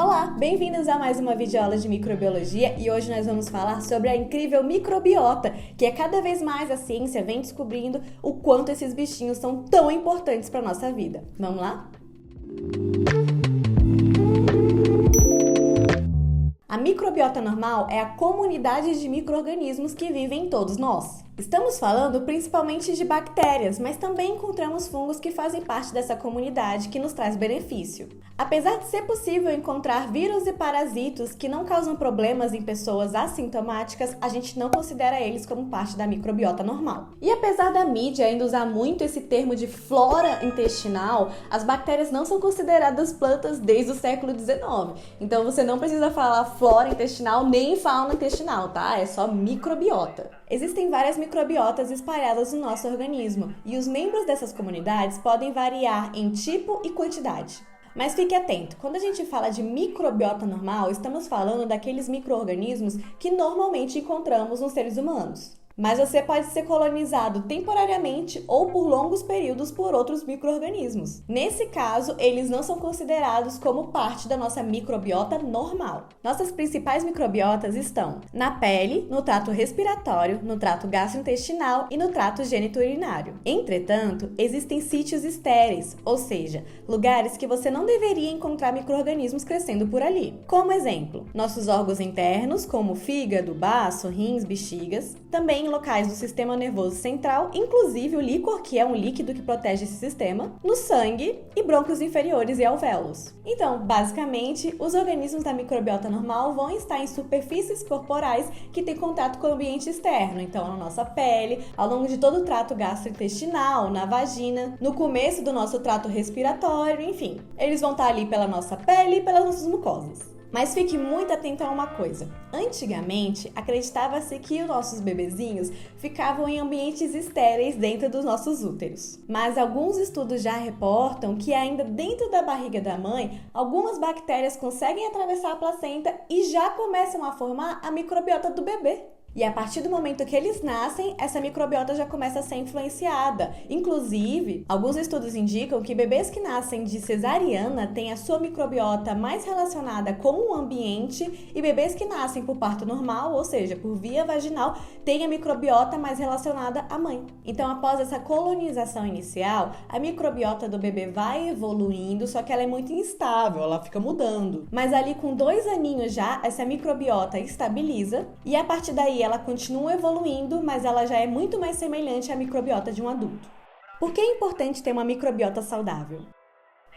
Olá, bem-vindos a mais uma videoaula de microbiologia e hoje nós vamos falar sobre a incrível microbiota, que cada vez mais a ciência vem descobrindo o quanto esses bichinhos são tão importantes para a nossa vida. Vamos lá? A microbiota normal é a comunidade de micro-organismos que vivem em todos nós. Estamos falando principalmente de bactérias, mas também encontramos fungos que fazem parte dessa comunidade que nos traz benefício. Apesar de ser possível encontrar vírus e parasitos que não causam problemas em pessoas assintomáticas, a gente não considera eles como parte da microbiota normal. E apesar da mídia ainda usar muito esse termo de flora intestinal, as bactérias não são consideradas plantas desde o século XIX. Então você não precisa falar flora intestinal nem fauna intestinal, tá? É só microbiota. Existem várias microbiotas espalhadas no nosso organismo e os membros dessas comunidades podem variar em tipo e quantidade. Mas fique atento, quando a gente fala de microbiota normal, estamos falando daqueles micro-organismos que normalmente encontramos nos seres humanos. Mas você pode ser colonizado temporariamente ou por longos períodos por outros micro-organismos. Nesse caso, eles não são considerados como parte da nossa microbiota normal. Nossas principais microbiotas estão na pele, no trato respiratório, no trato gastrointestinal e no trato genito-urinário. Entretanto, existem sítios estéreis, ou seja, lugares que você não deveria encontrar micro-organismos crescendo por ali. Como exemplo, nossos órgãos internos, como fígado, baço, rins, bexigas, também em locais do sistema nervoso central, inclusive o líquor, que é um líquido que protege esse sistema, no sangue e brônquios inferiores e alvéolos. Então, basicamente, os organismos da microbiota normal vão estar em superfícies corporais que têm contato com o ambiente externo, então na nossa pele, ao longo de todo o trato gastrointestinal, na vagina, no começo do nosso trato respiratório, enfim. Eles vão estar ali pela nossa pele e pelas nossas mucosas. Mas fique muito atento a uma coisa. Antigamente, acreditava-se que os nossos bebezinhos ficavam em ambientes estéreis dentro dos nossos úteros. Mas alguns estudos já reportam que ainda dentro da barriga da mãe, algumas bactérias conseguem atravessar a placenta e já começam a formar a microbiota do bebê. E a partir do momento que eles nascem, essa microbiota já começa a ser influenciada. Inclusive, alguns estudos indicam que bebês que nascem de cesariana têm a sua microbiota mais relacionada com o ambiente e bebês que nascem por parto normal, ou seja, por via vaginal, têm a microbiota mais relacionada à mãe. Então, após essa colonização inicial, a microbiota do bebê vai evoluindo, só que ela é muito instável, ela fica mudando. Mas ali com 2 aninhos já, essa microbiota estabiliza e a partir daí ela continua evoluindo, mas ela já é muito mais semelhante à microbiota de um adulto. Por que é importante ter uma microbiota saudável?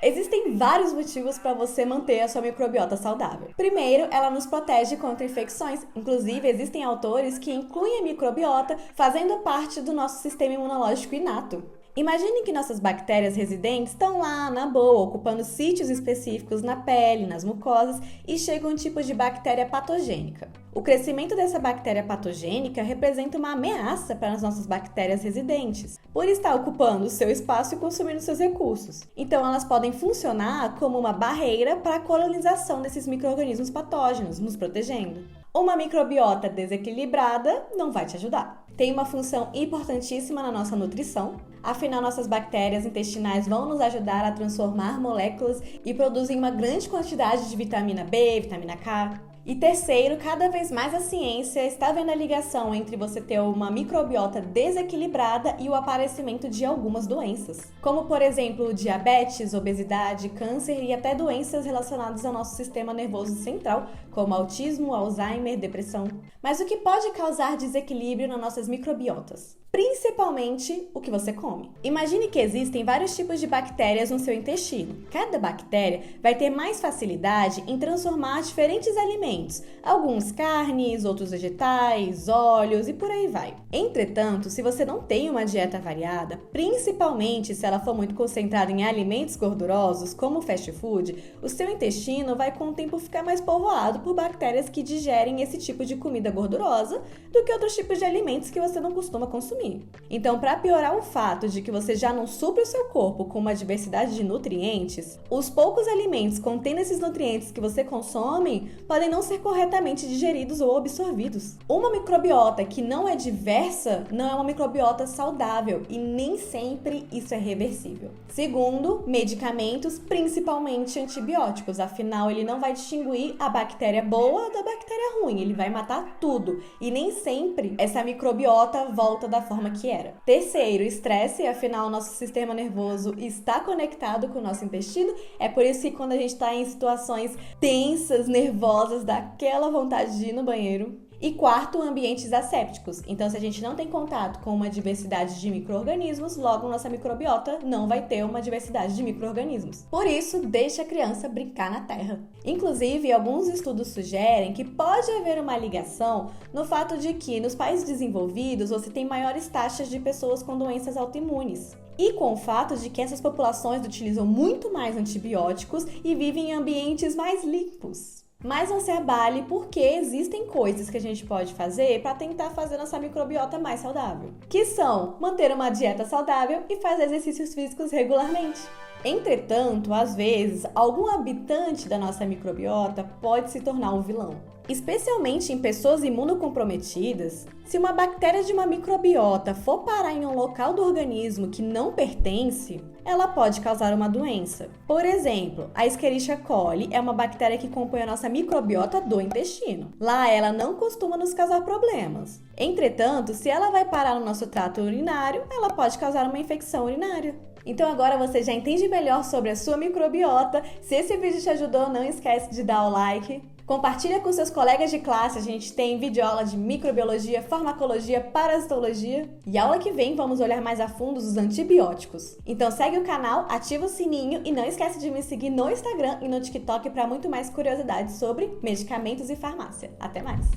Existem vários motivos para você manter a sua microbiota saudável. Primeiro, ela nos protege contra infecções. Inclusive, existem autores que incluem a microbiota fazendo parte do nosso sistema imunológico inato. Imagine que nossas bactérias residentes estão lá, na boa, ocupando sítios específicos na pele, nas mucosas e chega um tipo de bactéria patogênica. O crescimento dessa bactéria patogênica representa uma ameaça para as nossas bactérias residentes, por estar ocupando o seu espaço e consumindo seus recursos. Então, elas podem funcionar como uma barreira para a colonização desses micro-organismos patógenos, nos protegendo. Uma microbiota desequilibrada não vai te ajudar. Tem uma função importantíssima na nossa nutrição, afinal nossas bactérias intestinais vão nos ajudar a transformar moléculas e produzem uma grande quantidade de vitamina B, vitamina K. E terceiro, cada vez mais a ciência está vendo a ligação entre você ter uma microbiota desequilibrada e o aparecimento de algumas doenças, como por exemplo diabetes, obesidade, câncer e até doenças relacionadas ao nosso sistema nervoso central, como autismo, Alzheimer, depressão. Mas o que pode causar desequilíbrio nas nossas microbiotas? Principalmente o que você come. Imagine que existem vários tipos de bactérias no seu intestino. Cada bactéria vai ter mais facilidade em transformar diferentes alimentos, alguns carnes, outros vegetais, óleos e por aí vai. Entretanto, se você não tem uma dieta variada, principalmente se ela for muito concentrada em alimentos gordurosos, como fast food, o seu intestino vai com o tempo ficar mais povoado por bactérias que digerem esse tipo de comida gordurosa do que outros tipos de alimentos que você não costuma consumir. Então, para piorar o fato de que você já não supre o seu corpo com uma diversidade de nutrientes, os poucos alimentos contendo esses nutrientes que você consome podem não não ser corretamente digeridos ou absorvidos. Uma microbiota que não é diversa não é uma microbiota saudável e nem sempre isso é reversível. Segundo, medicamentos, principalmente antibióticos, afinal ele não vai distinguir a bactéria boa da bactéria ruim, ele vai matar tudo e nem sempre essa microbiota volta da forma que era. Terceiro, estresse, afinal nosso sistema nervoso está conectado com o nosso intestino, é por isso que quando a gente está em situações tensas, nervosas, dá aquela vontade de ir no banheiro. E quarto, ambientes assépticos. Então, se a gente não tem contato com uma diversidade de micro-organismos, logo nossa microbiota não vai ter uma diversidade de micro-organismos. Por isso, deixe a criança brincar na terra. Inclusive, alguns estudos sugerem que pode haver uma ligação no fato de que nos países desenvolvidos você tem maiores taxas de pessoas com doenças autoimunes. E com o fato de que essas populações utilizam muito mais antibióticos e vivem em ambientes mais limpos. Mas não se abale porque existem coisas que a gente pode fazer para tentar fazer nossa microbiota mais saudável, que são manter uma dieta saudável e fazer exercícios físicos regularmente. Entretanto, às vezes, algum habitante da nossa microbiota pode se tornar um vilão. Especialmente em pessoas imunocomprometidas, se uma bactéria de uma microbiota for parar em um local do organismo que não pertence, ela pode causar uma doença. Por exemplo, a Escherichia coli é uma bactéria que compõe a nossa microbiota do intestino. Lá ela não costuma nos causar problemas. Entretanto, se ela vai parar no nosso trato urinário, ela pode causar uma infecção urinária. Então agora você já entende melhor sobre a sua microbiota. Se esse vídeo te ajudou, não esquece de dar o like. Compartilha com seus colegas de classe, a gente tem videoaula de microbiologia, farmacologia, parasitologia. E aula que vem vamos olhar mais a fundo os antibióticos. Então segue o canal, ativa o sininho e não esquece de me seguir no Instagram e no TikTok para muito mais curiosidades sobre medicamentos e farmácia. Até mais!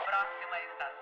Próxima estação.